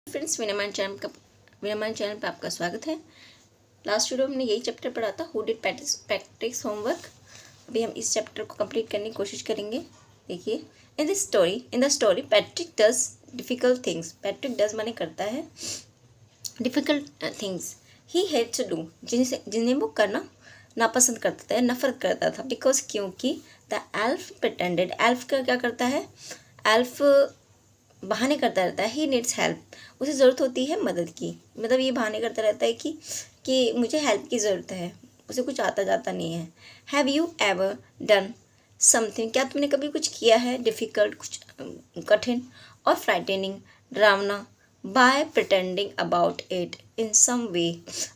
Friends, विनमान channel पे आपका स्वागत है। लास्ट वीडियो में हमने यही चैप्टर पढ़ा था, हु डिड पैट्रिक्स होमवर्क। अभी हम इस चैप्टर को कंप्लीट करने की कोशिश करेंगे। देखिए, in the story Patrick does difficult things. Patrick does माने करता है, difficult things he hates to do, जिन्हें वो करना नापसंद करता था, नफरत करता था। बिकॉज क्योंकि द एल्फ प्रिटेंडेड, एल्फ का क्या करता है, एल्फ बहाने करता रहता है। ही नीड्स हेल्प, उसे ज़रूरत होती है मदद की। मतलब ये बहाने करता रहता है कि मुझे हेल्प की ज़रूरत है, उसे कुछ आता जाता नहीं है। Have you ever done something, क्या तुमने कभी कुछ किया है डिफ़िकल्ट, कुछ कठिन और फ्राइटनिंग, डरावना, by pretending about it in some way,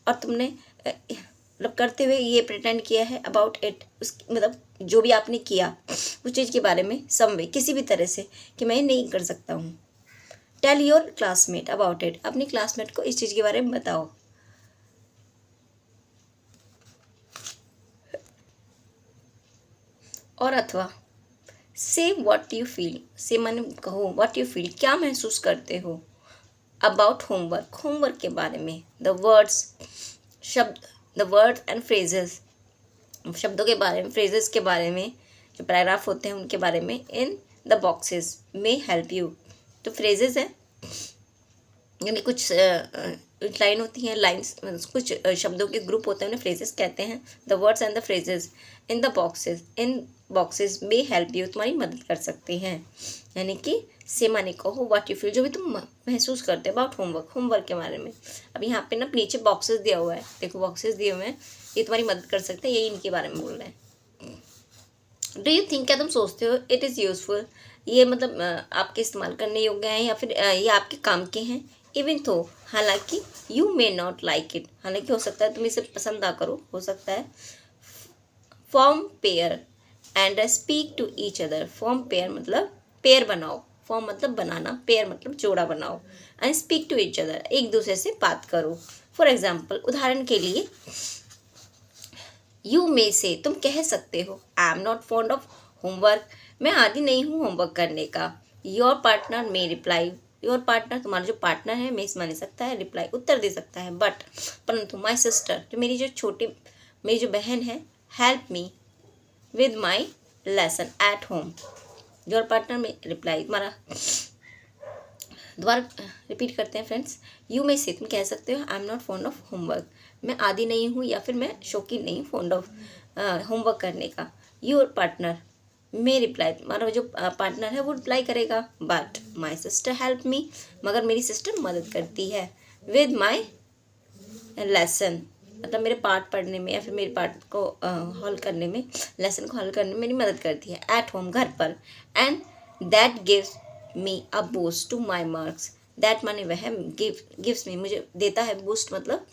और तुमने मतलब करते हुए ये प्रिटेंड किया है अबाउट इट, उस मतलब जो भी आपने किया उस चीज़ के बारे में, सम वे किसी भी तरह से, कि मैं नहीं कर सकता हूँ। Tell your classmate about it, अपनी क्लासमेट को इस चीज़ के बारे में बताओ। और अथवा से व्हाट यू फील, से माने कहो व्हाट यू फील, क्या महसूस करते हो। अबाउट होमवर्क, होमवर्क के बारे में। द वर्ड्स, शब्द, द वर्ड्स एंड फ्रेजेस, शब्दों के बारे में, फ्रेजेस के बारे में, जो पैराग्राफ होते हैं उनके बारे में। इन द बॉक्सेस में हेल्प यू, तो फ्रेजेस हैं यानी कुछ लाइन होती हैं, लाइन्स कुछ शब्दों के ग्रुप होते हैं, उन्हें फ्रेजेस कहते हैं। The words and the phrases in the boxes, in boxes में हेल्प यू, तुम्हारी मदद कर सकते हैं। यानी कि से माने कहो व्हाट यू फील, जो भी तुम महसूस करते हो अबाउट होमवर्क, होमवर्क के बारे में। अब यहाँ पे ना नीचे बॉक्सेस दिया हुआ है, देखो बॉक्सेस दिए हुए हैं, ये तुम्हारी मदद कर सकते हैं, यही इनके बारे में बोल रहे हैं। डू यू थिंक, क्या तुम सोचते हो, इट इज़ यूजफुल, ये मतलब आपके इस्तेमाल करने योग्य हैं या फिर ये आपके काम के हैं। इवन तो, हालांकि, you may not like it, हालांकि हो सकता है तुम इसे पसंद ना करो, हो सकता है। Form pair and speak to each other, form pair मतलब पेयर बनाओ, फॉर्म मतलब बनाना, पेयर मतलब जोड़ा बनाओ, and speak to each other, एक दूसरे से बात करो। फॉर एग्जाम्पल, उदाहरण के लिए, यू मे से, तुम कह सकते हो, I am not fond of homework, मैं आदी नहीं हूँ होमवर्क करने का। Your partner may reply, your partner तुम्हारा जो पार्टनर है, मे माने सकता है, रिप्लाई उत्तर दे सकता है। बट परंतु, माई सिस्टर, जो मेरी जो बहन है, help me with my lesson at home. Your partner में रिप्लाई, तुम्हारा, दोबारा रिपीट करते हैं फ्रेंड्स। यू में से, तुम कह सकते हो, I am not fond of homework, मैं आदी नहीं हूँ या फिर मैं शौकीन नहीं, फॉन्ड ऑफ होमवर्क करने का। योर पार्टनर में रिप्लाई, तुम्हारा जो पार्टनर है वो रिप्लाई करेगा। But my sister help me, मगर मेरी सिस्टर मदद करती है। विद माई लेसन, मतलब मेरे पार्ट पढ़ने में या फिर मेरे पार्ट को हल करने में, लेसन को हल करने में मेरी मदद करती है। एट होम, घर पर। And that gives me a boost to my marks, that माने वह, गिव्स मी मुझे देता है, बूस्ट मतलब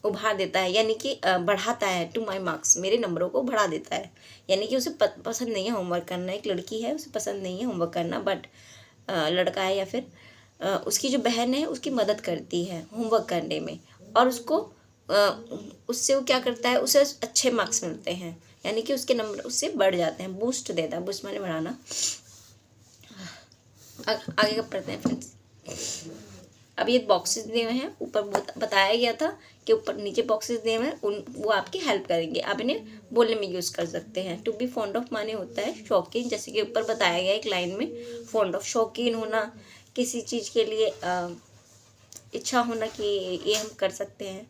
उभार देता है, यानी कि बढ़ाता है, टू माई मार्क्स मेरे नंबरों को बढ़ा देता है। यानी कि उसे पसंद नहीं है होमवर्क करना, एक लड़की है उसे पसंद नहीं है होमवर्क करना, बट लड़का है या फिर उसकी जो बहन है उसकी मदद करती है होमवर्क करने में, और उसको उससे वो क्या करता है, उसे अच्छे मार्क्स मिलते हैं, यानी कि उसके नंबर उससे बढ़ जाते हैं, बूस्ट देता है, बूस्ट माने बढ़ाना। आगे का पढ़ते हैं फ्रेंड्स। अब ये बॉक्सेस दिए हुए हैं, ऊपर बताया गया था कि ऊपर नीचे बॉक्सेस दिए हुए हैं, वो आपकी हेल्प करेंगे, आप इन्हें बोलने में यूज़ कर सकते हैं। टू बी फॉन्ड ऑफ माने होता है शौकीन, जैसे कि ऊपर बताया गया एक लाइन में, फॉन्ड ऑफ शौकीन होना, किसी चीज़ के लिए इच्छा होना कि ये हम कर सकते हैं,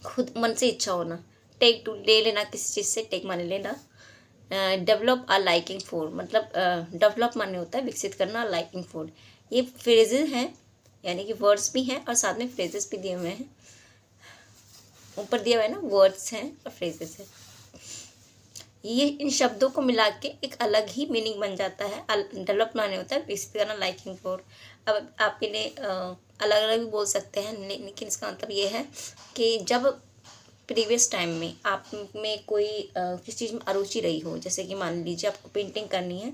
खुद मन से इच्छा होना। टेक टू, ले लेना किसी चीज़ से, टेक माने लेना। डेवलप अ लाइकिंग फॉर, मतलब डेवलप माने होता है विकसित करना, लाइकिंग फॉर। ये फ्रेजेस हैं, यानी कि वर्ड्स भी हैं और साथ में फ्रेजेस भी दिए हुए हैं, ऊपर दिया हुआ है ना, वर्ड्स हैं और फ्रेजेस हैं। ये इन शब्दों को मिला के एक अलग ही मीनिंग बन जाता है। डेवलप माने होता है विकसित करना, लाइकिंग फॉर। अब आप इन्हें अलग अलग भी बोल सकते हैं, लेकिन इसका मतलब ये है कि जब प्रीवियस टाइम में आप में कोई किसी चीज़ में अरुचि रही हो, जैसे कि मान लीजिए आपको पेंटिंग करनी है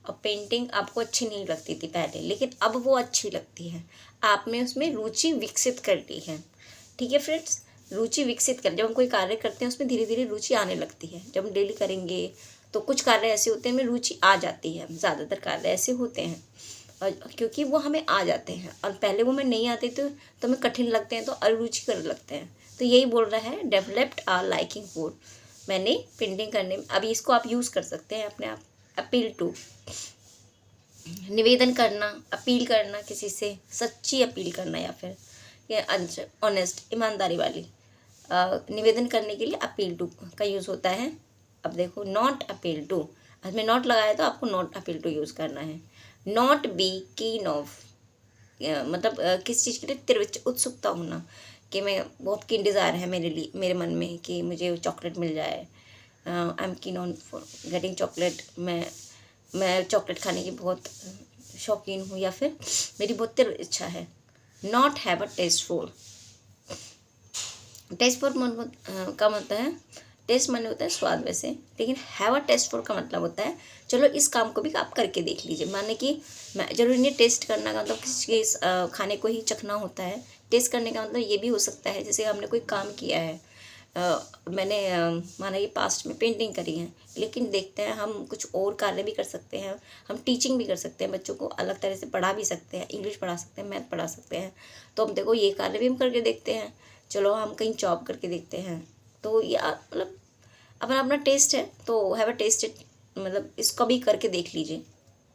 और पेंटिंग आपको अच्छी नहीं लगती थी पहले, लेकिन अब वो अच्छी लगती है, आपने उसमें रुचि विकसित कर ली है। ठीक है फ्रेंड्स, रुचि विकसित कर, जब हम कोई कार्य करते हैं उसमें धीरे धीरे रुचि आने लगती है। जब हम डेली करेंगे तो कुछ कार्य ऐसे होते हैं में रुचि आ जाती है, ज़्यादातर कार्य ऐसे होते हैं। क्योंकि वो हमें आ जाते हैं, और पहले वो हमें नहीं आते तो हमें कठिन लगते हैं, तो अरुचिकर लगते हैं। तो यही बोल रहा है डेवलप्ड आर लाइकिंग फॉर, मैंने पेंटिंग करने में। अभी इसको आप यूज़ कर सकते हैं अपने आप। अपील टू, निवेदन करना, अपील करना किसी से, सच्ची अपील करना, या फिर ये ऑनेस्ट, ईमानदारी वाली निवेदन करने के लिए अपील टू का यूज़ होता है। अब देखो नॉट अपील टू, इसमें नॉट लगाया तो आपको नॉट अपील टू यूज़ करना है। नॉट बी कीन ऑफ, मतलब किस चीज़ के लिए तीव्र उत्सुकता होना, कि मैं बहुत कीन डिज़ायर है मेरे लिए, मेरे मन में कि मुझे चॉकलेट मिल जाए। I am keen on for getting chocolate, मैं चॉकलेट खाने की बहुत शौकीन हूँ, या फिर मेरी बहुत तीव्र इच्छा है। Not have a test for, test for का मतलब है, टेस्ट माने होता है स्वाद वैसे, लेकिन हैव अ टेस्ट फॉर का मतलब होता है चलो इस काम को भी आप करके देख लीजिए। माने कि मैं जरूरी नहीं टेस्ट करना का मतलब किसी के खाने को ही चखना होता है। टेस्ट करने का मतलब ये भी हो सकता है, जैसे हमने कोई काम किया है, मैंने माना कि पास्ट में पेंटिंग करी है, लेकिन देखते हैं हम कुछ और कार्य भी कर सकते हैं। हम टीचिंग भी कर सकते हैं, बच्चों को अलग तरह से पढ़ा भी सकते हैं, इंग्लिश पढ़ा सकते हैं, मैथ पढ़ा सकते हैं। तो हम देखो ये कार्य भी हम करके देखते हैं, चलो हम कहीं जॉब करके देखते हैं। तो या मतलब अपना अपना टेस्ट है, तो हैव अ टेस्ट, मतलब इसको भी करके देख लीजिए।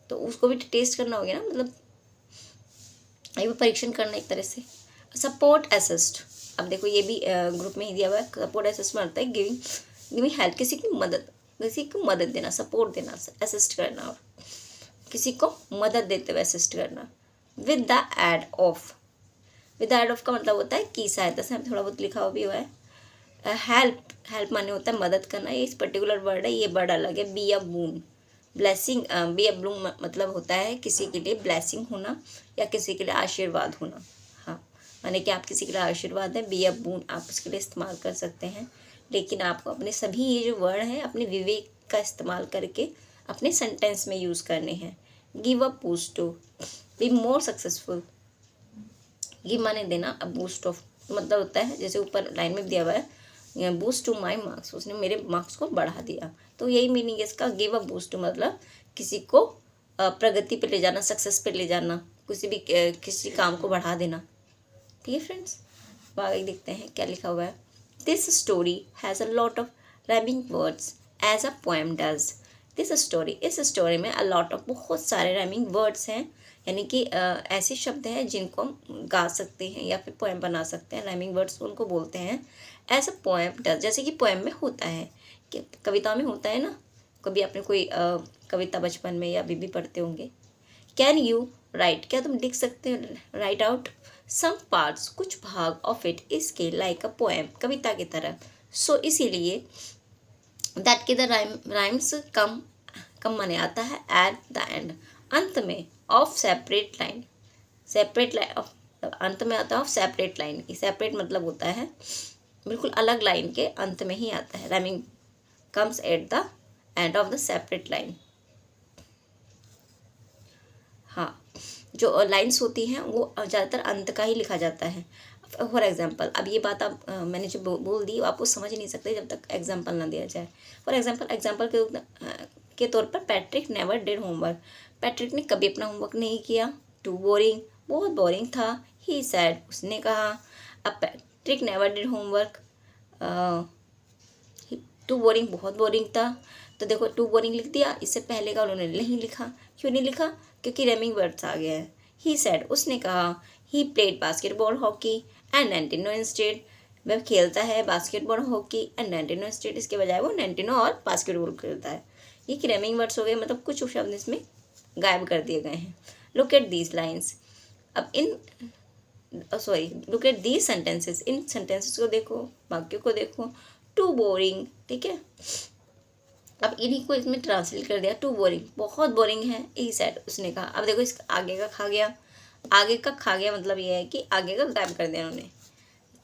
तो उसको भी टेस्ट करना हो गया ना, मतलब ये भी परीक्षण करना एक तरह से। सपोर्ट असिस्ट, अब देखो ये भी ग्रुप में ही दिया हुआ है। सपोर्ट असिस्ट में आता है गिविंग हेल्प, किसी की मदद देना, सपोर्ट देना, असिस्ट करना, और किसी को मदद देते हुए असिस्ट करना। With the aid of, with the aid of का मतलब होता है की सहायता से, थोड़ा बहुत लिखा हुआ भी हुआ है। हेल्प माने होता है मदद करना, ये इस पर्टिकुलर वर्ड है, ये वर्ड अलग है। Be a boon, blessing, be a Bloom मतलब होता है किसी के लिए ब्लेसिंग होना, या किसी के लिए आशीर्वाद होना। हाँ, माने कि आप किसी के लिए आशीर्वाद है। बी अ बून आप उसके लिए इस्तेमाल कर सकते हैं, लेकिन आपको अपने सभी ये जो वर्ड हैं अपने विवेक का इस्तेमाल करके अपने सेंटेंस में यूज़ करने हैं। Give a boost to, be more successful, give माने देना, अब बूस्ट ऑफ मतलब होता है, जैसे ऊपर लाइन में दिया हुआ है बूस्ट टू माई मार्क्स, उसने मेरे मार्क्स को बढ़ा दिया। तो यही मीनिंग है इसका। गिव अ बूस्ट मतलब किसी को प्रगति पे ले जाना, सक्सेस पे ले जाना, किसी काम को बढ़ा देना। ठीक है फ्रेंड्स, आगे देखते हैं क्या लिखा हुआ है। This story has a lot of rhyming words as a poem does. This story, इस स्टोरी में अ लॉट ऑफ बहुत सारे राइमिंग वर्ड्स हैं, यानी कि ऐसे शब्द हैं जिनको हम गा सकते हैं या फिर पोएम बना सकते हैं। राइमिंग वर्ड्स उनको बोलते हैं। एज अ पोएम डज, जैसे कि पोएम में होता है, कि कविता में होता है ना, कभी आपने कोई कविता बचपन में या अभी भी पढ़ते होंगे। कैन यू राइट, क्या तुम लिख सकते हो, राइट आउट सम पार्ट्स, कुछ भाग ऑफ इट, इसके लाइक अ पोएम, कविता की तरह। सो इसीलिए दैट के द राइम्स कम माने आता है एट द एंड, अंत में, of separate line, separate line of, अंत में आता है ऑफ सेपरेट लाइन। सेपरेट मतलब होता है बिल्कुल अलग लाइन के अंत में ही आता है। Rhyming comes at the end of the separate line. हाँ, जो लाइन्स होती हैं वो ज़्यादातर अंत का ही लिखा जाता है। फॉर एग्जाम्पल, अब ये बात आप मैंने जो बोल दी आपको समझ नहीं सकते जब तक एग्जाम्पल ना दिया जाए। फॉर एग्जाम्पल के तौर पर Patrick never did homework, Patrick ने कभी अपना होमवर्क नहीं किया। टू बोरिंग, बहुत बोरिंग था। ही सैड, उसने कहा। अब Patrick never did homework, too boring बहुत बोरिंग था, तो देखो टू बोरिंग लिख दिया, इससे पहले का उन्होंने नहीं लिखा। क्यों नहीं लिखा? क्योंकि रेमिंग वर्ड्स आ गया है। ही सैड, उसने कहा। He played basketball hockey and Nintendo instead, वह खेलता है basketball hockey and Nintendo instead, इसके बजाय वो नैंटिनो और बास्केटबॉल खेलता है। ये क्रेमिंग वर्ड्स हो गए, मतलब कुछ शब्द इसमें गायब कर दिए गए हैं। लुक एट दीज लाइन्स, अब look at these sentences, in sentences को देखो, वाक्यों को देखो। टू बोरिंग, ठीक है, अब इन्हीं को इसमें ट्रांसलेट कर दिया। टू बोरिंग, बहुत बोरिंग है। ही सैड, उसने कहा। अब देखो इसका आगे का खा गया, आगे का खा गया मतलब ये है कि आगे का गायब कर दिया उन्होंने।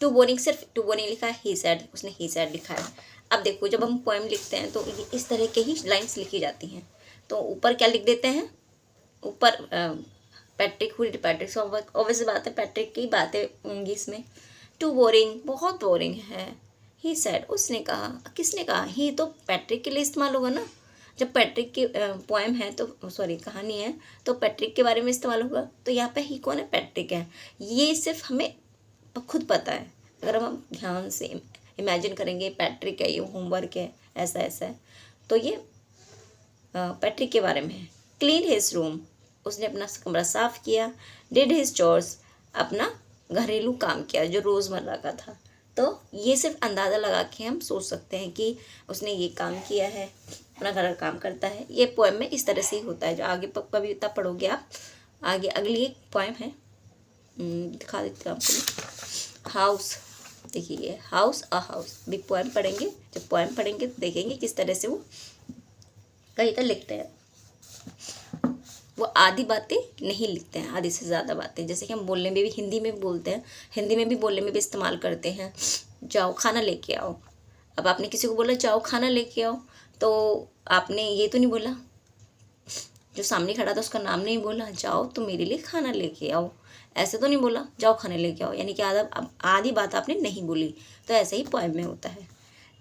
टू बोरिंग, सिर्फ टू बोरिंग लिखा है। ही सैड, उसने ही सैड लिखा है। अब देखो जब हम पोएम लिखते हैं तो इस तरह के ही लाइन्स लिखी जाती हैं। तो ऊपर क्या लिख देते हैं, ऊपर Patrick who did पैट्रिक्स homework, obvious बात है पैट्रिक की बातें होंगी इसमें। टू बोरिंग, बहुत बोरिंग है। ही सैड, उसने कहा। किसने कहा? ही तो पैट्रिक के लिए इस्तेमाल होगा ना, जब पैट्रिक की पोएम है तो सॉरी कहानी है तो पैट्रिक के बारे में इस्तेमाल होगा। तो यहाँ पे ही कौन है, पैट्रिक है। ये सिर्फ हमें खुद पता है, अगर हम ध्यान से इमेजिन करेंगे पैट्रिक है, ये होमवर्क है, ऐसा ऐसा है, तो ये पैट्रिक के बारे में है। क्लीन हिज रूम, उसने अपना कमरा साफ किया। डिड हिज चोर्स, अपना घरेलू काम किया जो रोज़मर्रा का था। तो ये सिर्फ अंदाज़ा लगा के हम सोच सकते हैं कि उसने ये काम किया है, अपना घर का काम करता है। ये पोएम में इस तरह से ही होता है। जो आगे कविता पढ़ोगे आप, आगे अगली एक पोएम है, दिखा देती हूँ आपको। हाउस, देखिए ये हाउस अ हाउस, भी पोएम पढ़ेंगे। जब पोएम पढ़ेंगे तो देखेंगे किस तरह से वो कविता लिखते हैं। वो आधी बातें नहीं लिखते हैं, आधी से ज़्यादा बातें। जैसे कि हम बोलने में भी हिंदी में बोलते हैं, हिंदी में भी बोलने में भी इस्तेमाल करते हैं। जाओ खाना लेके आओ, अब आपने किसी को बोला जाओ खाना लेके आओ, तो आपने ये तो नहीं बोला, जो सामने खड़ा था उसका नाम नहीं बोला, जाओ तो मेरे लिए खाना लेके आओ, ऐसे तो नहीं बोला जाओ खाना लेके आओ, यानी कि आधी बात आपने नहीं बोली। तो ऐसे ही पोएम में होता है।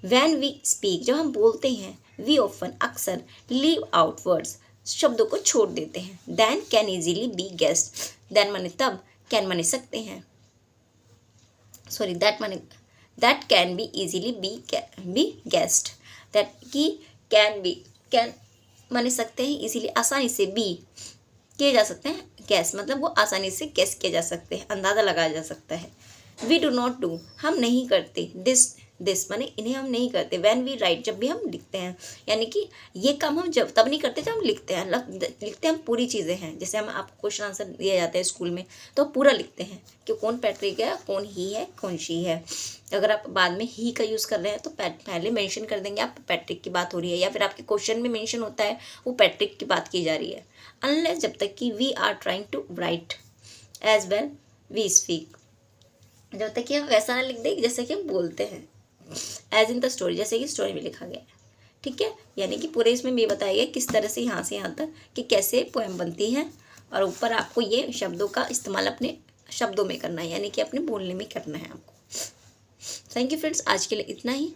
वैन वी स्पीक, जब हम बोलते हैं, वी ऑफन, अक्सर, लीव आउट वर्ड्स, शब्दों को छोड़ देते हैं। Then can easily be guessed, then माने तब, कैन माने सकते हैं, सॉरी दैट माने that can be easily be guessed, that की कैन माने सकते हैं, इजीली आसानी से, बी किए जा सकते हैं, गैस मतलब वो आसानी से गैस किए जा सकते हैं, अंदाज़ा लगाया जा सकता है। वी डू नॉट डू, हम नहीं करते। दिस माने इन्हें हम नहीं करते। व्हेन वी राइट, जब भी हम लिखते हैं, यानी कि ये काम हम जब तब नहीं करते जब हम लिखते हैं। लिखते हम पूरी चीज़ें हैं। जैसे हम आपको क्वेश्चन आंसर दिया जाता है स्कूल में तो पूरा लिखते हैं कि कौन पैट्रिक है, कौन ही है, कौन शी है। अगर आप बाद में ही का यूज़ कर रहे हैं तो पहले मेंशन कर देंगे आप पैट्रिक की बात हो रही है, या फिर आपके क्वेश्चन में मेंशन होता है वो पैट्रिक की बात की जा रही है। अनलेस, जब तक कि we are trying to write as well we speak, जब तक कि हम वैसा ना लिख दें जैसे कि हम बोलते हैं। एज इन द स्टोरी, जैसे कि स्टोरी में लिखा गया है, ठीक है। यानी कि पूरे इसमें ये बताया गया किस तरह से यहाँ से यहाँ तक कि कैसे पोएम बनती है, और ऊपर आपको ये शब्दों का इस्तेमाल अपने शब्दों में करना है, यानी कि अपने बोलने में करना है आपको। थैंक यू फ्रेंड्स, आज के लिए इतना ही।